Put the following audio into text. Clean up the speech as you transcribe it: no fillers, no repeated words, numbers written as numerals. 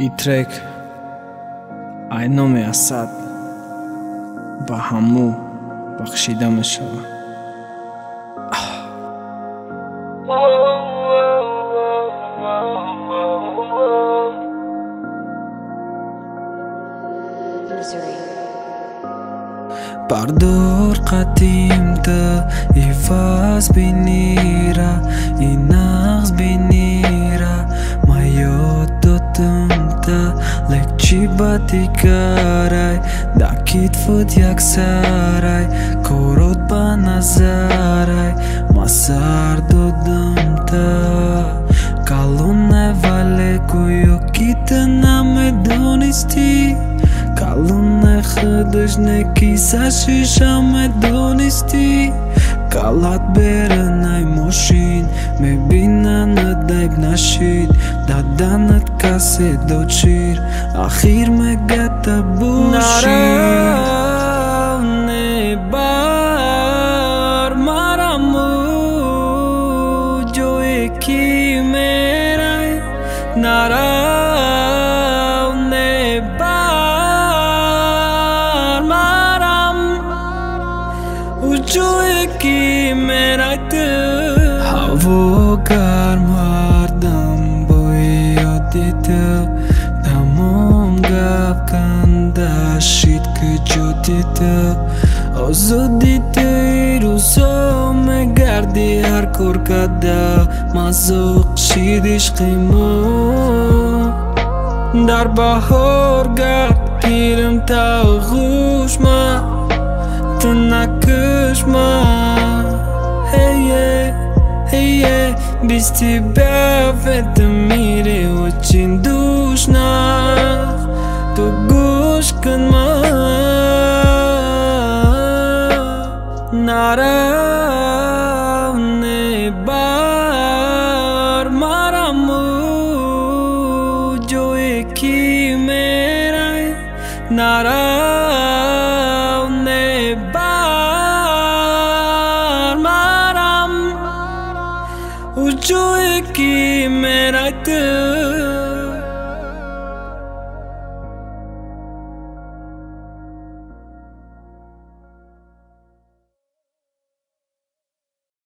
Իտրեք այնոմ է ասադ բահամու բախշիդամը շավա Pardor qatimta ifas binira inax binira mayototumta lekchi batikaray dakit fut yaksaray korot banazaray masar dodumta kalune valekuyo kitana medonisti Kalune khadajne kisa shisha me donisti Kalat berenay moshin Me binana daib nashid Dadanat kase dochir Akhir me gata bushir Naravne bar maramu Jo eki meray Naravne bar Ujoe ki mera dil Havo garm hardam boyodita Tamom gab kanda shit kujodita Ozodita iruzo me gardi har korkada Mazuq shidish qimo Dar bahor gab pirim ta ghushma Накышма, без тебя в этом мире очень душно Тугушканма наравне бар мараму जो एक ही मेरा наравне जो एक ही मेरा दिल